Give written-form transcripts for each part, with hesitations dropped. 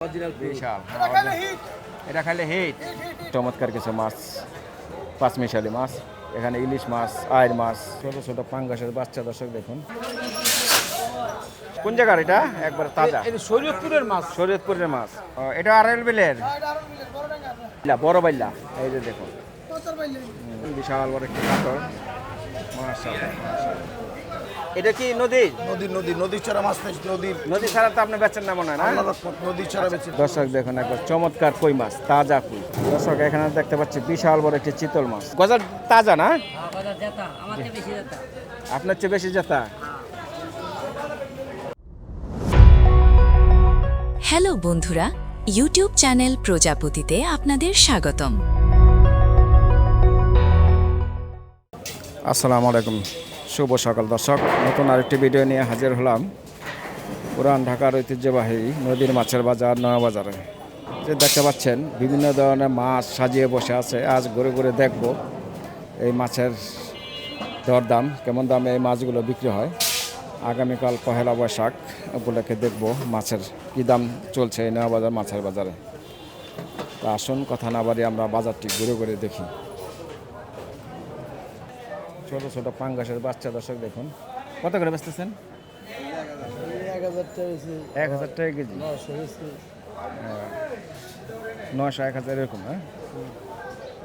বিশাল এটা খাইলে হিট। চমৎকার কিছু মাছ, পাঁচমিশালি মাছ, এখানে ইলিশ মাছ, আয়ের মাছ, ছোট ছোট পাঙ্গাসের বাচ্চা। দর্শক দেখুন কোন জায়গার এটা একবার তাজা শরীয়তপুরের মাছ। শরীয়তপুরের মাছ। এটা আড়াইল বিলের বড় বাইল্লা। এই যে দেখুন বিশাল বড় একটি কাতর। মাশাআল্লাহ মাশাআল্লাহ। এটা কি নদী? নদী ছাড়া মাছ নেই। নদী ছাড়া তো আপনি বেচেন না মনে হয় না? নদী ছাড়া বেঁচে। দর্শক দেখুন একবার চমৎকার কই মাছ, তাজা কই। দর্শক এখানে দেখতে পাচ্ছি বিশাল বড় একটি চিতল মাছ। গজার তাজা না? আপনার চেয়ে বেশি জেতা। হ্যালো বন্ধুরা, ইউটিউব চ্যানেল প্রজাপতিতে আপনাদের স্বাগতম। আসসালামু আলাইকুম, শুভ সকাল দর্শক। নতুন আরেকটি ভিডিও নিয়ে হাজির হলাম পুরান ঢাকার ঐতিহ্যবাহী নদীর মাছের বাজার নয়া বাজারে। যে দেখতে পাচ্ছেন বিভিন্ন ধরনের মাছ সাজিয়ে বসে আছে। আজ ঘুরে ঘুরে দেখব এই মাছের দরদাম, কেমন দামে এই মাছগুলো বিক্রি হয়। আগামীকাল পহেলা বৈশাখ উপলক্ষে দেখব মাছের কী দাম চলছে এই নয়া বাজার মাছের বাজারে। তা আসুন কথা না বাড়িয়ে আমরা বাজারটি ঘুরে ঘুরে দেখি। ছোট ছোট পাঙ্গাসের বাচ্চা। দর্শক দেখুন কত করে বেচতেছেন? 1000 টাকা কেজি। 900 1000 এরকম। হ্যাঁ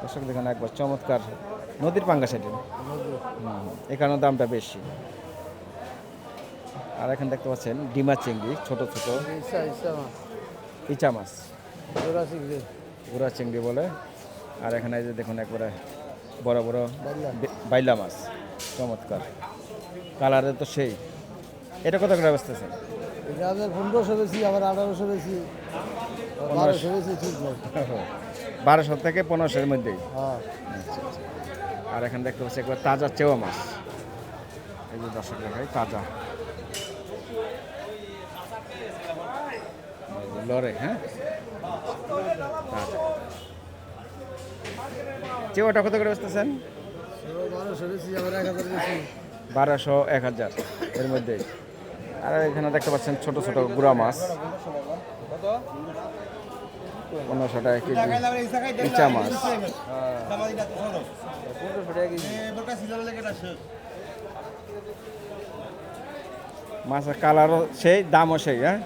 দর্শক দেখুন একবার চমৎকার নদীর পাঙ্গাস। এটি এই কারণে দামটা বেশি। আর এখানে দেখতে পাচ্ছেন ডিমা চিংড়ি, ছোট ছোট ইচা মাছ, গুড়া চিংড়ি বলে। আর এখানে এই যে দেখুন একবারে বড় বড় বাইলা মাছ, চমৎকার কালারে তো সেই। এটা কত করে বেচতেছেন? 1500 বেশি, আবার 1800 বেশি, 1200 বেশি। ঠিক নয়, 1200 থেকে 1500-এর মধ্যেই। হ্যাঁ। আচ্ছা আচ্ছা। আর এখানে দেখতে পাচ্ছি একবার তাজা চেওয়া মাছ। এই যে দর্শক দেখাই তাজা লড়ে। হ্যাঁ তাজা চেওয়াটা কত করে বেচতেছেন? 1200 বেশি, আবার 1000 বেশি। 1200 1000 এর মধ্যেই। আর এখানে দেখতে পাচ্ছেন ছোট ছোট গুড়া মাছ, 1500 টাকা কেজি। ইচা মাছ মাছের কালারও সেই, দামও সেই। হ্যাঁ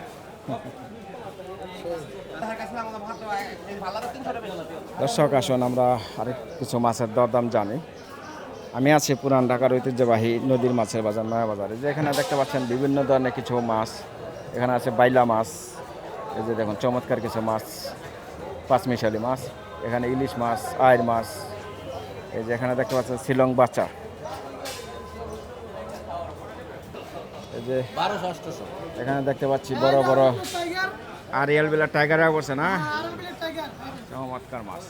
দর্শক আসুন আমরা আরেক কিছু মাছের দরদাম জানি। আমি আছি পুরান ঢাকার ঐতিহ্যবাহী নদীর মাছের বাজার নয়া বাজারে। যে এখানে দেখতে পাচ্ছেন বিভিন্ন ধরনের কিছু মাছ। এখানে আছে বাইলা মাছ, এই যে দেখুন চমৎকার কিছু মাছ, পাঁচমিশালি মাছ, এখানে ইলিশ মাছ, আয়ের মাছ। এই যে এখানে দেখতে পাচ্ছেন শিলং বাচ্চা। এই যে এখানে দেখতে পাচ্ছি বড় বড় আরিয়াল বেলা টাইগার বসে না, চমৎকার মাছ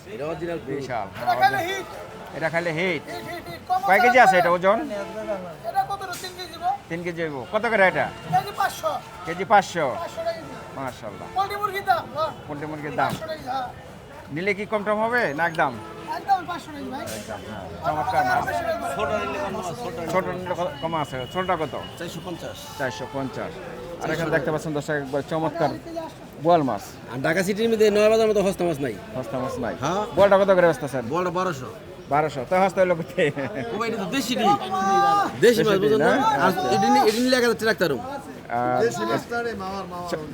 বিশাল। এটা খাইলে হিট। কয় কেজি আছে এটা ওজন? 3 কেজি হইব। কত করে এটা? কেজি 500। মাশাআল্লাহ। পোল্ট্রি মুরগির দাম নিলে কি কম টম হবে না একদম? চমৎকার মাছ। ছোট নিলে কম আছে। ছোটটা কত? 450। আর এখানে দেখতে পাচ্ছেন দর্শক একবার চমৎকার বোয়াল মাছ। আর ঢাকা সিটির মধ্যে নয়া বাজার মতো হস্তা মাছ নাই। হস্তা মাছ নাই। হ্যাঁ। বোয়ালটা কত করে বেচতেছেন? বড়টা 1200। 1200 তো হস্তা হইলো কোথায়? ও এটা তো দেশি মাছ বুঝুন না। আর এটা নিলে 1000 টাকা রাখতারো।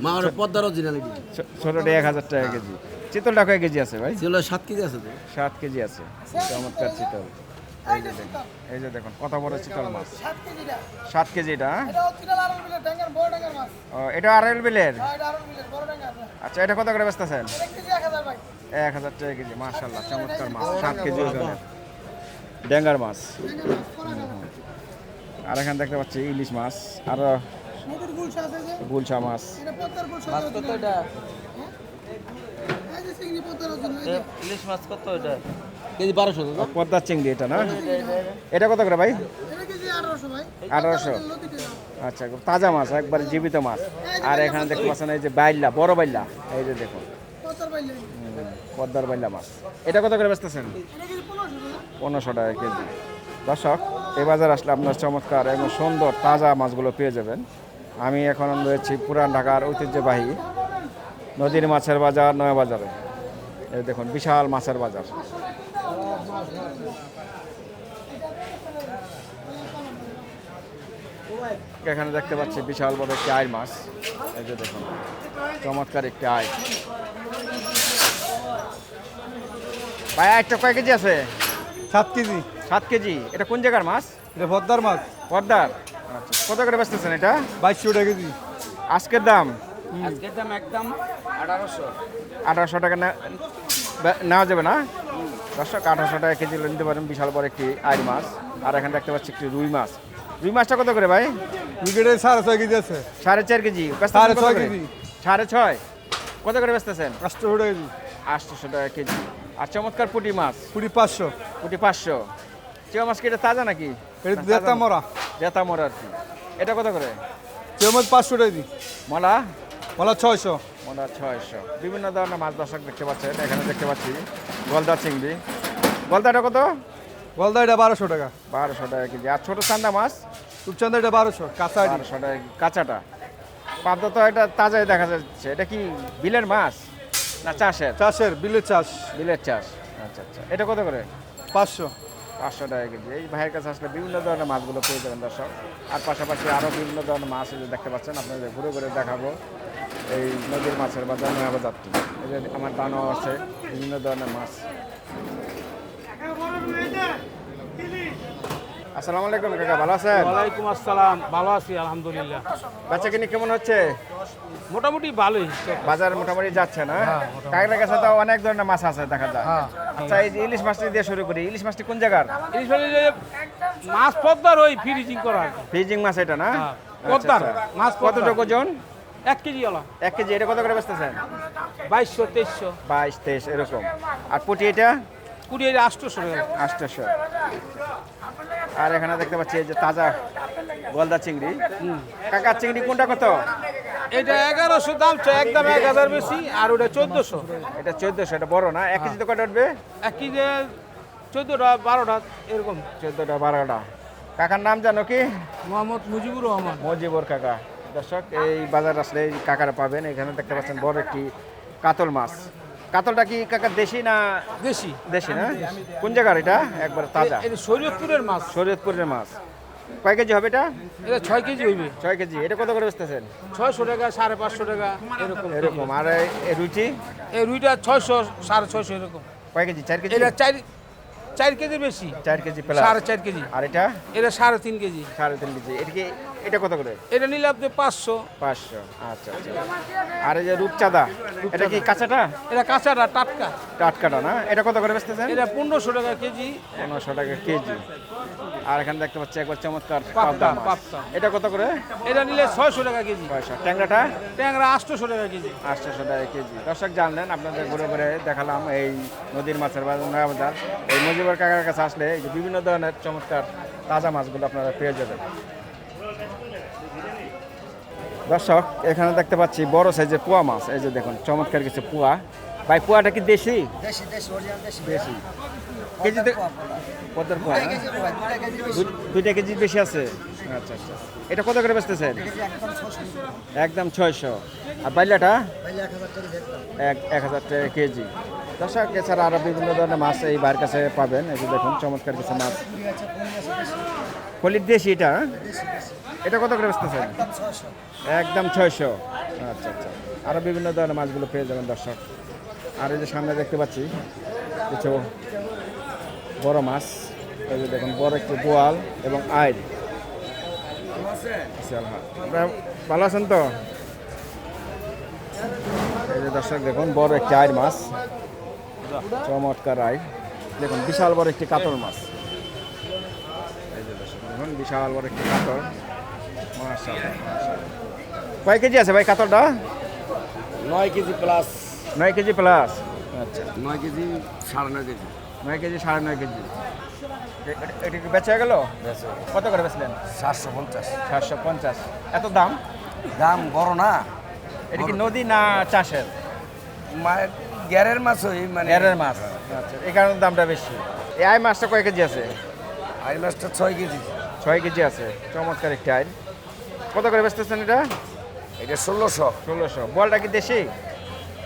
মামার পদ্মার অরিজিনালিটি। ছোটটা 1000 টাকা কেজি। চিতলটা কয় কেজি আছে ভাই? ছিল 7 কেজি আছে তো। 7 কেজি আছে। চমৎকার চিতল। এই যে দেখুন কত বড় চিতল মাছ। 7 কেজি এটা। এটা আড়াইল বিলের। আচ্ছা এটা কত করে বেচতেছেন? 1000 টাকা কেজি। মাশাআল্লাহ চমৎকার মাছ, 7 কেজি ওজনের ড্যাঙ্গার মাছ। আর এখানে দেখতে পাচ্ছি ইলিশ মাছ, আর গুলশা মাছ। ইলিশ মাছ কত এটা? কেজি 1200। পদ্মার চিংড়ি এটা না? এটা কত করে ভাই? 1800। আচ্ছা তাজা মাছ, একবার জীবিত মাছ। আর এখানে দেখতে পাচ্ছেন এই যে বাইল্লা, বড় বাইল্লা। এই যে দেখুন পদ্মার বাইল্লা মাছ। এটা কত করে বেচতেছেন? 1500 টাকা কেজি। দর্শক এই বাজার আসলে আপনার চমৎকার এবং সুন্দর তাজা মাছগুলো পেয়ে যাবেন। আমি এখন রয়েছি পুরান ঢাকার ঐতিহ্যবাহী নদীর মাছের বাজার নয়া বাজারে। এই দেখুন বিশাল মাছের বাজার। এখানে দেখতে পাচ্ছি বিশাল বড় একটি আইর মাছ। এই যে দেখুন চমৎকার একটি আইর। ভাই আইরটা কয় কেজি আছে? 7 কেজি। 7 কেজি। এটা কোন জায়গার মাছ? এটা পদ্মার মাছ। পদ্মার। আচ্ছা, কত করে বেচতেছেন এটা? 2200 টাকা কেজি। আজকের দাম আজকের দাম একদম 1800। 1800 টাকা নেওয়া যাবে না? দর্শক 1800 টাকা কেজি নিতে পারেন। বিশাল বড় একটি আইর মাছ। আর এখানে দেখতে পাচ্ছি একটি রুই মাছ। রুই মাছটা কত করে ভাই? উইকেটে 6.5 কেজি আছে। 4.5 কেজি। 6.5 কেজি। 6.5 কত করে বেচতেছেন? 800 টাকা কেজি। 800 টাকা কেজি। আর চমৎকার পুঁটি মাছ। পুরি 500। পুঁটি 500। চেয়া মাছ কি এটা তাজা নাকি? এটা জেতা মরা। জেতা মরা আর কি। এটা কত করে? চেমন 500 টাকা কেজি। মলা? মলা 600। মলা 600। বিভিন্ন ধরনের মাছ দর্শক দেখতে পাচ্ছেন। এখানে দেখতে পাচ্ছি গলদা চিংড়ি। গলদাটা কত? গলদা এটা 1200 টাকা। 1200 টাকা কেজি। আর ছোট চান্দা মাছ? রূপচাঁদা এটা 1200 কাঁচা আইডি। 1200 টাকা কাঁচাটা। পাবদা তো এটা তাজাই দেখা যাচ্ছে। এটা কি বিলের মাছ না চাষের? চাষের বিলের চাষ। বিলের চাষ। আচ্ছা আচ্ছা। এটা কত করে? 500। 500 টাকা কেজি। এই ভাইয়ের কাছে আসলে বিভিন্ন ধরনের মাছগুলো পেয়ে যাবেন দর্শক। আর পাশাপাশি আরও বিভিন্ন ধরনের মাছ এই যে দেখতে পাচ্ছেন, আপনাদের ঘুরে ঘুরে দেখাবো এই নদীর মাছের বাজার নয়া বাজারটি। এই যে আমার দানও আছে বিভিন্ন ধরনের মাছ। আসসালামু আলাইকুম কাকা, ভালো আছেন? ওয়ালাইকুম আসসালাম, ভালো আছি আলহামদুলিল্লাহ। বাচ্চা কিনে কেমন হচ্ছে? মোটামুটি ভালোই। বাজার মোটামুটি যাচ্ছে না? কাকার কাছে তো অনেক ধরনের মাছ আছে দেখা যায়। আচ্ছা, এই যে ইলিশ মাছটি দিয়ে শুরু করি। ইলিশ মাছটি কোন জায়গার? ইলিশ মাছ যে মাছ পদ্মার ওই ফ্রিজিং করা আর কি। ফ্রিজিং মাছ এটা না? হ্যাঁ, আচ্ছা, পদ্মার আচ্ছা। মাছ পদ্মার। কতটুকু ওজন? 1 কেজি ওলা 1 কেজি। এটা কত করে বেচতেছেন? 2200 2300 22 23 এরকম। আর পুঁটি এটা? 20 800 টাকা। 800। আর এখানে দেখতে পাচ্ছি এই যে তাজা গলদা চিংড়ি। কাকার চিংড়ি কোনটা কত? এটা 1100 দাম চাই, একদম 1000 বেশি। আর ওটা 1400। এটা 1400। এটা বড় না? 1 কেজিতে কয়টা উঠবে? 1 কেজি 14টা 12টা এরকম। 14টা 12টা। কাকার নাম জানো কি? মোহাম্মদ মুজিবুর রহমান। মজিবর কাকা। দর্শক এই বাজার আসলে এই কাকারা পাবেন। এখানে দেখতে পাচ্ছেন বড় একটি কাতল মাছ। কাতলটা কি কাকা দেশি না? দেশি। দেশি না? কোন জায়গার এটা? একবার তাজা। এটা শরীয়তপুরের মাছ। শরীয়তপুরের মাছ। কয় কেজি হবে এটা? এটা 6 কেজি হইবে। 6 কেজি। এটা কত করে বেচতেছেন? 600 টাকা 550 টাকা এরকম। এরকম। আর এই রুটি এই রুইটা 600 650 এরকম। কয় কেজি? 4 কেজি। এটা 4 কেজির বেশি। 4 কেজি প্লাস। 4.5 কেজি। আর এটা? এটা 3.5 কেজি। 3.5 কেজি। এটা কত করে? এটা নিলে আপনি 500। 500। আচ্ছা আচ্ছা। আর এই যে রূপচাঁদা, এটা কি কাঁচাটা? এটা কাঁচাটা টাটকা। টাটকাটা না? এটা কত করে বেচতেছেন? এটা 1500 টাকা কেজি। 1500 টাকা কেজি। আর এখানে দেখতে পাচ্ছি একবার চমৎকার পাবদা, পাবদা মাছ। পাবদা। এটা কত করে? এটা নিলে 600 টাকা কেজি। 600। ট্যাংরাটা? ট্যাংরা 800 টাকা কেজি। 800 টাকা কেজি। দর্শক জানলেন, আপনাদের ঘুরে ঘুরে দেখালাম এই নদীর মাছের বাজার নয়া বাজার। এই মজিবর কাকার কাছে আসলে এই যে বিভিন্ন ধরনের চমৎকার তাজা মাছগুলো আপনারা পেয়ে যাবেন। দর্শক এখানে দেখতে পাচ্ছি বড় সাইজের পোয়া মাছ। এই যে দেখুন চমৎকার কিছু পোয়া। ভাই পোয়াটা কি দেশি? দেশি। কেজিতে কত পোয়া? 2 কেজি বেশি আছে। আচ্ছা আচ্ছা। এটা কত করে বেচতেছেন? একদম 600। আর বাইলাটা? 1000 টাকা কেজি। দর্শক এছাড়া আরও বিভিন্ন ধরনের মাছ এই বাইরের কাছে পাবেন। এই যে দেখুন চমৎকার কিছু মাছ। ফলির দেশি এটা? এটা কত করে বেচতেছেন? একদম 600। আচ্ছা আচ্ছা। আরও বিভিন্ন ধরনের মাছগুলো পেয়ে যাবেন দর্শক। আর এই যে সামনে দেখতে পাচ্ছি কিছু বড় মাছ। এই যে দেখুন বড় একটি বোয়াল এবং আইল। আপনারা ভালো আছেন তো? এই যে দর্শক দেখুন বড় একটি আইল মাছ, চমৎকার আইল। দেখুন বিশাল বড় একটি কাতল মাছ। এই যে দর্শক দেখুন বিশাল বড় একটি কাতল। মাশাআল্লাহ মাশাআল্লাহ। কয় কেজি আছে ভাই কাতলটা? 9 কেজি প্লাস। 9 KG plus. আচ্ছা। 9 কেজি 9.5 কেজি। 9 KG 9.5 KG. এটা কি বেচা গেল? কত করে বেচলেন? 750। 750। এত দাম? দাম বড় না। এটা কি নদী না চাষের? গ্যারের মাছ ওই মানে এরের মাছ। আচ্ছা, এই কারণে দামটা বেশি। এই আই মাছটা কয় কেজি আছে? আই মাছটা 6 কেজি। 6 কেজি আছে। চমৎকার একটি আইল। কত করে বেচতেছেন এটা? এটা 1600। 1600। বলটা কি দেশি?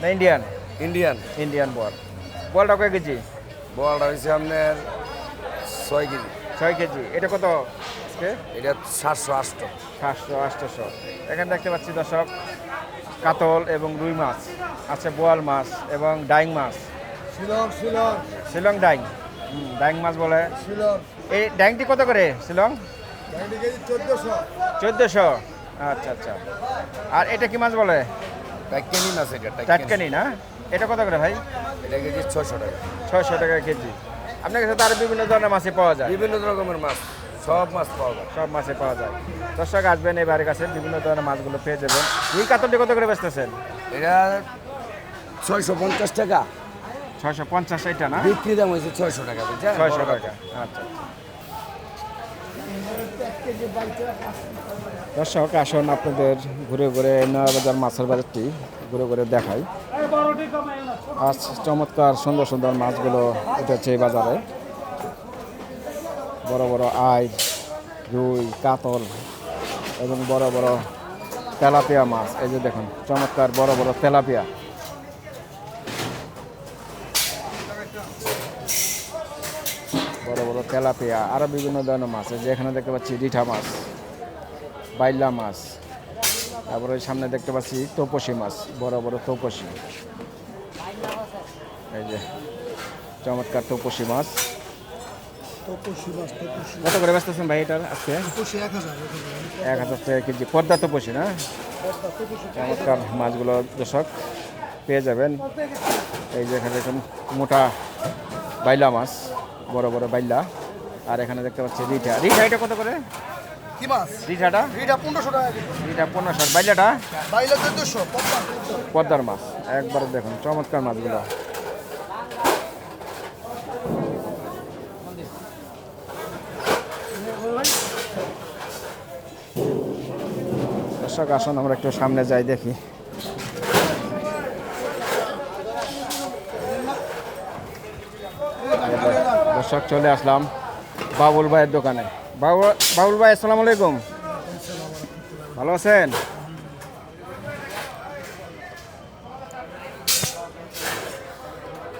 না ইন্ডিয়ান? ইন্ডিয়ান। ইন্ডিয়ান বল। বলটা কয় কেজি? বলটা হয়েছে আপনার 6 কেজি। 6 কেজি। এটা কত আজকে? এটা 700 700 800। এখানে দেখতে পাচ্ছি দর্শক কাতল এবং রুই মাছ আছে, বোয়াল মাছ এবং ডাইং মাছ। শিলং শিলং শিলং ডাইং, ডাইং মাছ বলে। শিলং এই ডাইংটি কত করে শিলং? 1400। 1400। আচ্ছা আচ্ছা। আর এটা কি মাছ বলে? টাইকানি মাছ এটা, টাটকানি না? এটা কত করে ভাই? এটা কেজি 600 টাকা। 600 টাকা কেজি। আপনার কাছে তো আরো বিভিন্ন ধরনের মাছই পাওয়া যায়। বিভিন্ন রকমের মাছ, সব মাছ পাওয়া যায়। সব মাছে পাওয়া যায়। দর্শক আসবেন এই বাড়ির কাছে, বিভিন্ন ধরনের মাছগুলো পেয়ে যাবেন। রুই কাতলটি কত করে বেচতেছেন? এটা 650 টাকা। 650 এটা না? বিক্রি দাম হয়েছে 600 টাকা, বুঝছেন? 600 টাকা। আচ্ছা আচ্ছা। দর্শক আসুন আপনাদের ঘুরে ঘুরে নয়াবাজার মাছের বাজারটি ঘুরে ঘুরে দেখাই। আজ চমৎকার সুন্দর সুন্দর মাছগুলো উঠেছে এই বাজারে। বড় বড় আইড়, রুই, কাতল এবং বড় বড় তেলাপিয়া মাছ। এই যে দেখুন চমৎকার বড় বড় তেলাপিয়া। বড় বড় তেলাপিয়া, আরও বিভিন্ন ধরনের মাছ। এই যে এখানে দেখতে পাচ্ছি রিঠা মাছ, বাইলা মাছ, তারপরে ওই সামনে দেখতে পাচ্ছি তপসী মাছ, বড় বড় তপসী। এই যে চমৎকার তপসী মাছ। কত করে বেচতেছেন ভাই এটার আজকে? 1000 টাকা কেজি। পদ্মা তপসী না? চমৎকার মাছগুলো দর্শক পেয়ে যাবেন। এই যে এখানে দেখুন মোটা বাইলা মাছ, বড় বড় বাইলা। আর এখানে দেখতে পাচ্ছি রিঠা। রিঠা এটা কত করে? কি মাছ? রিঠাটা? এটা 1500 টাকা কেজি। রিঠা 1500। বাইলাটা? বাইলা 1400। পদ্মার মাছ একবার দেখুন চমৎকার মাছগুলো। দর্শক আসুন আমরা একটু সামনে যাই দেখি। দর্শক চলে আসলাম বাবুল ভাইয়ের দোকানে। বাবুল ভাই আসসালামু আলাইকুম, ভালো আছেন?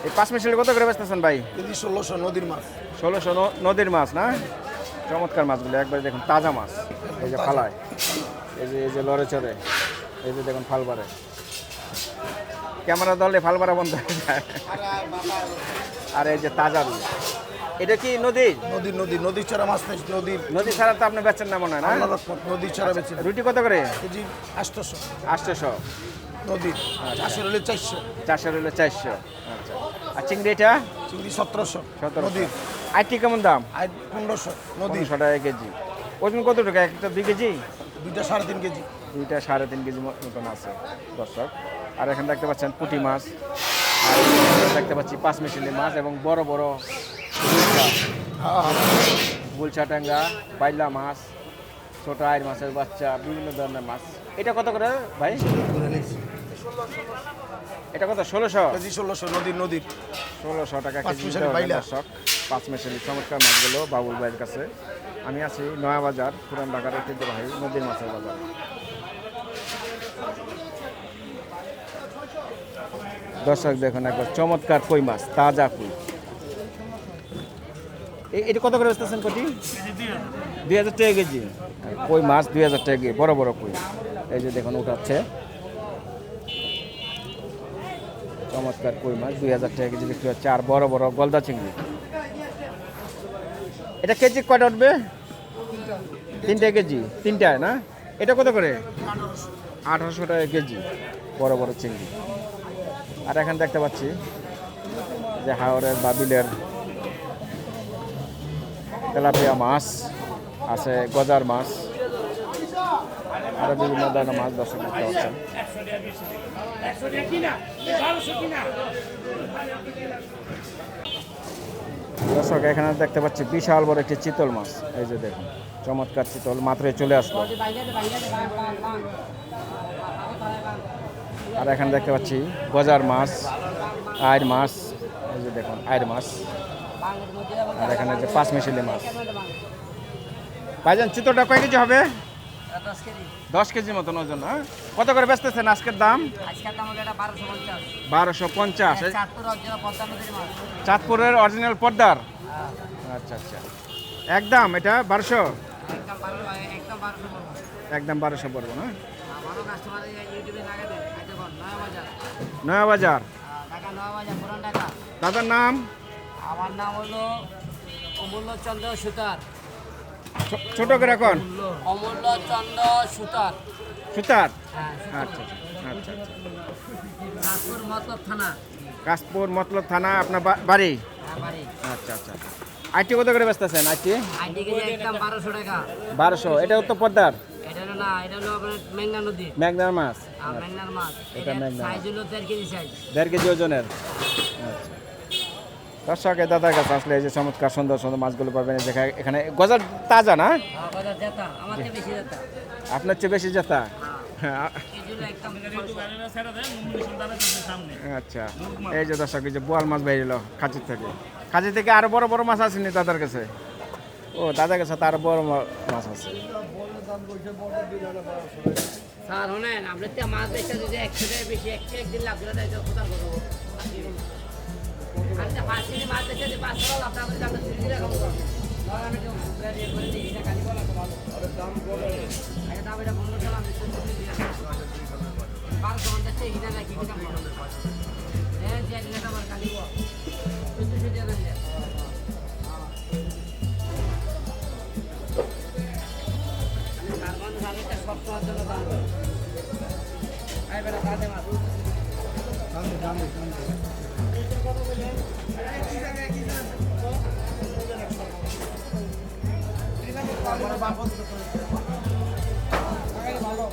এই 5 মিশালি কত করে বেচতেছেন ভাই? কেজি 1600 নদীর মাছ। 1600 নদীর মাছ না? চমৎকার মাছগুলো একবারে দেখুন তাজা মাছ। এই যে ফালায়, এই যে লড়ে চড়ে, এই যে দেখুন ফাল বাড়ে। ক্যামেরা ধরলে ফাল বাড়া বন্ধ হয়ে যায়। আর এই যে তাজা রুই। এটা কি নদী? নদীর ছাড়া মাছ নেই। নদী ছাড়া তো আপনি বেচেন না মনে হয় না? নদীর ছাড়া বেশি। রুটি কত করে? কেজি 800। 800। নদীর 400 হলে 400। 400 হলে 400। আচ্ছা। আর চিংড়ি এটা? চিংড়ি 1700। 1700। নদীর আইটি কেমন দাম? আর 1500। নদীর 1500 টাকা কেজি। ওজন কত টাকা? একটা 2 কেজি? দুইটা 3.5 কেজি। দুইটা 3.5 কেজি মতন আছে দর্শক। আর এখানে দেখতে পাচ্ছেন পুঁটি মাছ, আর দেখতে পাচ্ছি 5 মিশালি মাছ এবং বড় বড় গুলচা ট্যাংরা, বাইলা মাছ, ছোট আইড় মাছের বাচ্চা, বিভিন্ন ধরনের মাছ। এটা কত করে ভাই? এটা কত? 1600 কেজি। 1600 নদীর 1600 টাকা পাঁচ কেজি মিশালি বাইলা। দর্শক। 5 মিশালি চমৎকার মাছগুলো বাবুল ভাইয়ের কাছে। আমি আছি নয়াবাজার, পুরান ঢাকার ঐতিহ্যবাহী নদীর মাছের বাজার। দর্শক দেখুন একবার চমৎকার কই মাছ, তাজা কই। এটা কত করে বেচতেছেন কোটি? 2000 টাকা কেজি। কই মাছ 2000 টাকা কেজি, বড় বড় কই। এই যে দেখুন উঠাচ্ছে চমৎকার কই মাছ 2000 টাকা কেজি বিক্রি হচ্ছে। আর বড় বড় গলদা চিংড়ি। এটা কেজি কয়টা উঠবে? 3টা কেজি। 3টায় না? এটা কত করে? 1800 টাকা কেজি, বড় বড় চিংড়ি। আর এখানে দেখতে পাচ্ছি যে হাওরের বা বিলের তেলাপিয়া মাছ আছে, গজার মাছ, আরো বিভিন্ন ধরনের মাছ দর্শক দেখতে পাচ্ছেন। দর্শক এখানে দেখতে পাচ্ছি বিশাল বড় একটি চিতল মাছ। এই যে দেখুন চমৎকার চিতল, মাত্রই চলে আসলো। আর এখানে দেখতে পাচ্ছি গজার মাছ, আইড় মাছ। এই যে দেখুন আইড় মাছ। আর এখানে যে 5 মিশালি মাছ। ভাইজান চিতলটা কয় কেজি হবে? 10 কেজি। 10 কেজি মতন ওজন, হ্যাঁ? কত করে বেচতেছেন আজকের দাম? আজকের দাম হলো এটা 1250 1250। চাঁদপুর অরিজিনাল 55 মাছ। চাঁদপুরের অরিজিনাল পদ্মার। আচ্ছা আচ্ছা, একদম এটা 1200, একদম 1200 বলবো। একদম 1200 পড়বো না? ভালো কাস্টমার ইউটিউবে লাগে দেন, এই দেখুন নয়া বাজার, নয়া বাজার। ঢাকা নয়া বাজার, পুরান ঢাকা। দাদার নাম? আমার নাম হলো অমূল্য চন্দ্র সুতার। ছোট করে এখন অমূল্য চন্দ্র সুতার। সুতার। হ্যাঁ, আচ্ছা আচ্ছা আচ্ছা আচ্ছা। চাঁদপুর মতলব থানা। কাশপুর মতলব থানা আপনার বাড়ি? হ্যাঁ, বাড়ি। আচ্ছা আচ্ছা। আইটি কত করে বেচতেছেন? আইটি আইডি কেজি একদম 1200 টাকা। 1200। এটাও তো পদ্মার? এটা হলো না, এটা হলো আপনার মেঘনা নদী। মেঘনার মাছ। আর মেঘনার মাছ। এটা এটা মেঘনা। সাইজ হলো 1.5 কেজি সাইজ। 1.5 কেজি ওজনের। আচ্ছা। দর্শক, এই দাদার কাছে আসলে এই যে চমৎকার সুন্দর সুন্দর মাছগুলো পাবেন। এই যে এখানে গজার তাজা না? বাজার জেতা, আমার চেয়ে বেশি জেতা। আপনার চেয়ে বেশি জেতা? হ্যাঁ। কেজি হলো একদম আচ্ছা, এই যে দর্শক, এই যে বোয়াল মাছ বেরিয়ে খাঁচির থেকে। খাঁচি থেকে আরো বড় বড় মাছ আসেনি দাদার কাছে? ও, দাদার কাছে তো আরো বড় মাছ আছে। স্যার শোনেন, আপনার তো মাছ বেচা যদি 100 টাকা বেশি, একদিন লাভ করে দেয় তো কোথাও করবো। আচ্ছা, 5 কেজি মাছ বেচা যদি 500 লাভ না করে আমরা 3 কেজি রাখবো। ধর আমি একটু ইয়ে করে দিই, এটা খালি বলা তো ভালো। আগে দাম এটা 1500 আমি 14 কেজি দিয়ে রাখবো। 1250 টাকা কিনা রাখি, কিনা করবো। হ্যাঁ, যে দিলে আমার খালি বল 1400 দিয়ে দেন। সারবান সারেটা সব সময়ের জন্য দাম। আই বেটা কাটে মাছ। ভালো